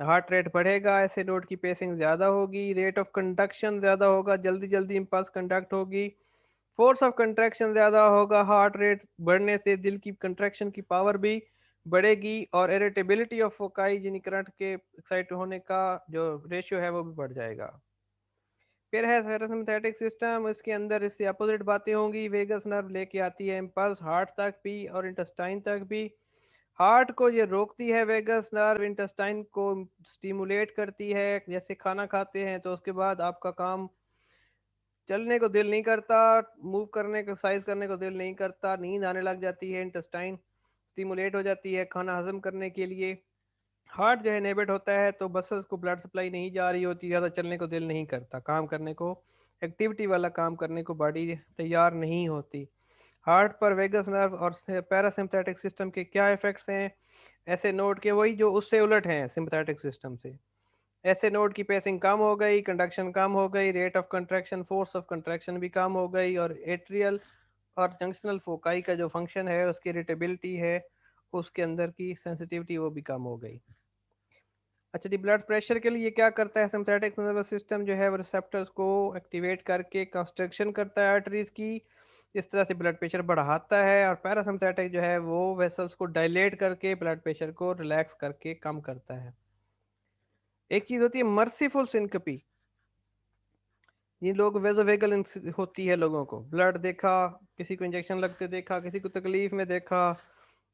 Heart rate बढ़ेगा, ऐसे node की पेसिंग ज़्यादा होगी, रेट ऑफ कंडक्शन ज़्यादा होगा, जल्दी जल्दी इम्पल्स कंडक्ट होगी, फोर्स ऑफ कंट्रैक्शन ज़्यादा होगा। हार्ट रेट बढ़ने से दिल की कंट्रैक्शन की पावर भी बढ़ेगी और इरिटेबिलिटी ऑफ फोकाई यानी करंट के एक्साइट होने का जो रेशियो है वो भी बढ़ जाएगा। फिर है पैरासिम्पैथेटिक सिस्टम, इसके अंदर इससे अपोजिट बातें होंगी। वेगस नर्व लेके आती है इम्पल्स हार्ट तक भी और इंटेस्टाइन तक भी। हार्ट को ये रोकती है वेगस नर्व, इंटेस्टाइन को स्टिमुलेट करती है। जैसे खाना खाते हैं तो उसके बाद आपका काम चलने को दिल नहीं करता, मूव करने का एक्सरसाइज करने को दिल नहीं करता, नींद आने लग जाती है, इंटेस्टाइन स्टिमुलेट हो जाती है खाना हजम करने के लिए। हार्ट जो है इनहिबिट होता है तो मसल्स को ब्लड सप्लाई नहीं जा रही होती, ज़्यादा चलने को दिल नहीं करता, काम करने को एक्टिविटी वाला काम करने को बॉडी तैयार नहीं होती। हार्ट पर वेगस नर्व और पैरासिम्पैथेटिक सिस्टम के क्या इफेक्ट्स हैं? ऐसे नोड के वही जो उससे उलट हैं सिंपैथेटिक सिस्टम से। ऐसे नोड की पेसिंग कम हो गई, कंडक्शन कम हो गई, rate of contraction force of contraction भी कम हो गई और एट्रियल और जंक्शनल फोकाई का जो फंक्शन है उसकी इरिटेबिलिटी है, उसके अंदर की सेंसिटिविटी वो भी कम हो गई। अच्छा जी, ब्लड प्रेशर के लिए क्या करता है सिंपैथेटिक नर्वस सिस्टम जो है वो रिसेप्टर्स को एक्टिवेट करके कंस्ट्रक्शन करता है आर्टरीज की, इस तरह से ब्लड प्रेशर बढ़ाता है। और पैरासिम्पैथेटिक जो है वो वेसल्स को डायलेट करके ब्लड प्रेशर को रिलैक्स करके कम करता है। एक चीज होती है मर्सीफुल सिंकपी, ये लोग वेगल होती है, लोगों को ब्लड देखा, किसी को इंजेक्शन लगते देखा, किसी को तकलीफ में देखा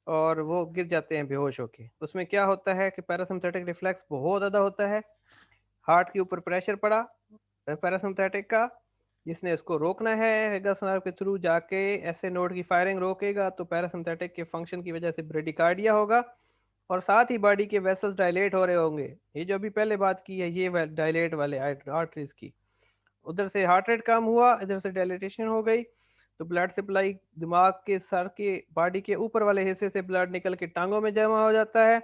और वो गिर जाते हैं बेहोश होके। उसमें क्या होता है कि पैरासिम्पैथेटिक रिफ्लेक्स बहुत ज़्यादा होता है, हार्ट के ऊपर प्रेशर पड़ा पैरासिम्पैथेटिक का, जिसने इसको रोकना है वेगस नर्व के थ्रू जाके ऐसे नोड की फायरिंग रोकेगा, तो पैरासिम्पैथेटिक के फंक्शन की वजह से ब्रेडिकार्डिया होगा और साथ ही बॉडी के वेसल्स डायलेट हो रहे होंगे। ये जो अभी पहले बात की है ये डायलेट वाले आर्टरीज की, उधर से हार्ट रेट कम हुआ, इधर से डायलिटेशन हो गई, तो ब्लड सप्लाई दिमाग के सर के बॉडी के ऊपर वाले हिस्से से ब्लड निकल के टांगों में जमा हो जाता है,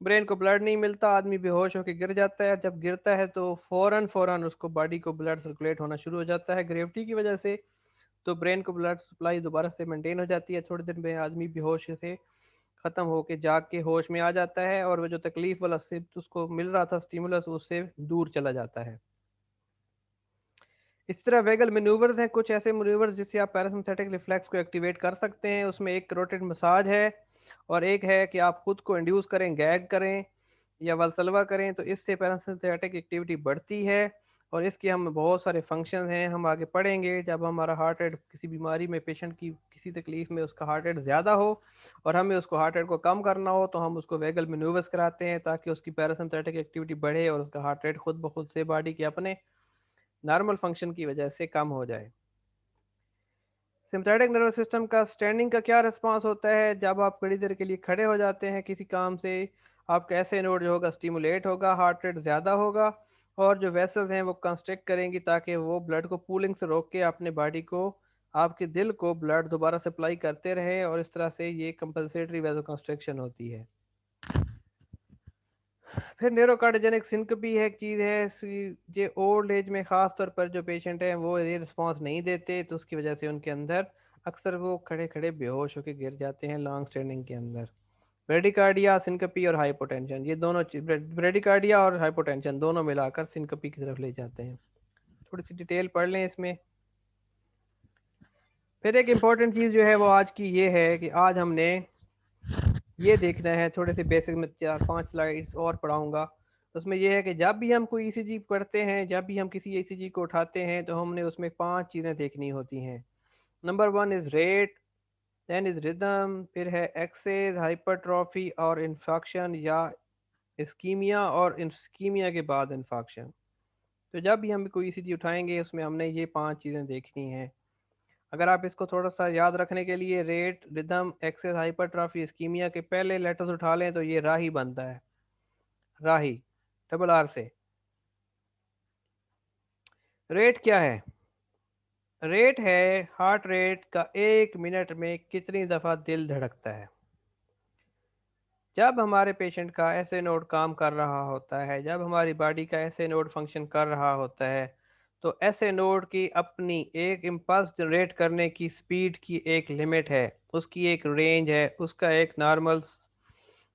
ब्रेन को ब्लड नहीं मिलता, आदमी बेहोश होकर गिर जाता है। जब गिरता है तो फौरन फौरन उसको बॉडी को ब्लड सर्कुलेट होना शुरू हो जाता है ग्रेविटी की वजह से, तो ब्रेन को ब्लड सप्लाई दोबारा से मेंटेन हो जाती है। थोड़ी देर में आदमी बेहोश से खत्म होके जाग के होश में आ जाता है और वो जो तकलीफ वाला सिर्फ उसको मिल रहा था स्टिमुलस उससे दूर चला जाता है। इस तरह वेगल मैन्यूवर्स हैं, कुछ ऐसे मैन्यूवर्स जिससे आप पैरासिम्पैथेटिक रिफ्लेक्स को एक्टिवेट कर सकते हैं। उसमें एक करोटिड मसाज है और एक है कि आप खुद को इंड्यूस करें, गैग करें या वलसलवा करें, तो इससे पैरासिम्पैथेटिक एक्टिविटी बढ़ती है। और इसके हम बहुत सारे फंक्शन हैं, हम आगे पढ़ेंगे। जब हमारा हार्ट रेट किसी बीमारी में पेशेंट की किसी तकलीफ में उसका हार्ट रेट ज़्यादा हो और हमें उसको हार्ट रेट को कम करना हो तो हम उसको वेगल मैन्यूवर्स कराते हैं ताकि उसकी पैरासिम्पैथेटिक एक्टिविटी बढ़े और उसका हार्ट रेट खुद ब खुद से बॉडी के अपने नॉर्मल फंक्शन की वजह से कम हो जाए। सिम्पैथेटिक नर्वस सिस्टम का स्टैंडिंग का क्या रिस्पांस होता है? जब आप बड़ी देर के लिए खड़े हो जाते हैं किसी काम से, आपका ऐसे नोड जो होगा स्टिमुलेट होगा, हार्ट रेट ज़्यादा होगा और जो वेसल्स हैं वो कंस्ट्रिक्ट करेंगी ताकि वो ब्लड को पूलिंग से रोक के अपने बॉडी को, आपके दिल को ब्लड दोबारा सप्लाई करते रहे और इस तरह से ये कंपलसेटरी वेसो कंस्ट्रक्शन होती है। फिर न्यूरोकार्डियोजेनिक सिंकपी है, एक चीज़ है ये ओल्ड एज में ख़ास तौर पर जो पेशेंट हैं वो ये रिस्पांस नहीं देते, तो उसकी वजह से उनके अंदर अक्सर वो खड़े खड़े बेहोश होकर गिर जाते हैं लॉन्ग स्टैंडिंग के अंदर। ब्रेडिकार्डिया, सिंकपी और हाइपोटेंशन, ये दोनों चीज ब्रेडिकार्डिया और हाइपोटेंशन दोनों मिलाकर सिंकपी की तरफ ले जाते हैं। थोड़ी सी डिटेल पढ़ लें इसमें। फिर एक इम्पॉर्टेंट चीज़ जो है वो आज की ये है कि आज हमने ये देखना है, थोड़े से बेसिक में 4-5 स्लाइड्स और पढ़ाऊंगा। उसमें ये है कि जब भी हम कोई ईसीजी पढ़ते हैं, जब भी हम किसी ईसीजी को उठाते हैं तो हमने उसमें 5 चीज़ें देखनी होती हैं। Number 1 is rate, then is rhythm, फिर है एक्सेस, हाइपरट्रॉफी और इन्फेक्शन या इस्कीमिया और इस्कीमिया के बाद इन्फेक्शन। तो जब भी हम कोई ईसीजी उठाएंगे उसमें हमने ये 5 चीज़ें देखनी हैं। अगर आप इसको थोड़ा सा याद रखने के लिए rate, rhythm, axis, hypertrophy, ischaemia के पहले लेटर्स उठा लें तो ये राही बनता है, राही, डबल आर से। रेट क्या है? रेट है हार्ट रेट का 1 मिनट में कितनी दफ़ा दिल धड़कता है। जब हमारे पेशेंट का ऐसे नोड काम कर रहा होता है, जब हमारी बॉडी का ऐसे नोड फंक्शन कर रहा होता है, तो ऐसे नोड की अपनी एक इम्पल्स जनरेट करने की स्पीड की एक लिमिट है, उसकी एक रेंज है, उसका एक नॉर्मल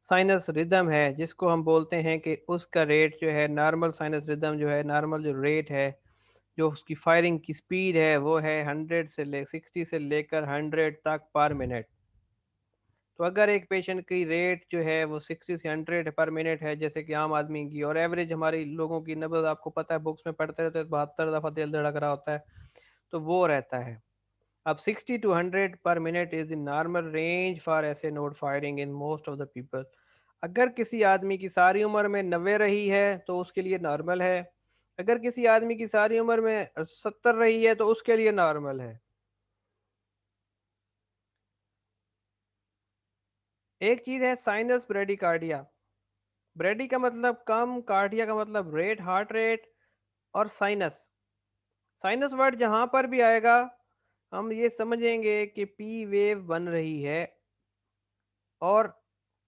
साइनस रिदम है जिसको हम बोलते हैं कि उसका रेट जो है नॉर्मल साइनस रिदम जो है नॉर्मल जो रेट है जो उसकी फायरिंग की स्पीड है वो है 60 से लेकर 100 तक पर मिनट। तो अगर एक पेशेंट की रेट जो है वो 60 से 100 पर मिनट है जैसे कि आम आदमी की, और एवरेज हमारी लोगों की नब्ज आपको पता है बुक्स में पढ़ते रहते हैं 72 दफ़ा दिल धड़क रहा होता है, तो वो रहता है। अब 60 to 100 per minute is the normal range for ऐसे note firing in most of the people. अगर किसी आदमी की सारी उम्र में 90 रही है तो उसके लिए नॉर्मल है, अगर किसी आदमी की सारी उम्र में 70 रही है तो उसके लिए नॉर्मल है। एक चीज है साइनस ब्रेडिकार्डिया। ब्रेडी का मतलब कम, कार्डिया का मतलब रेट, हार्ट रेट, और साइनस, साइनस वर्ड जहां पर भी आएगा हम ये समझेंगे कि पी वेव बन रही है और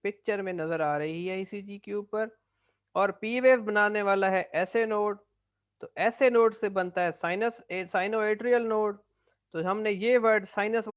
पिक्चर में नजर आ रही है ईसीजी के ऊपर, और पी वेव बनाने वाला है ऐसे नोड, तो ऐसे नोड से बनता है साइनस साइनो एट्रियल नोड। तो हमने ये वर्ड साइनस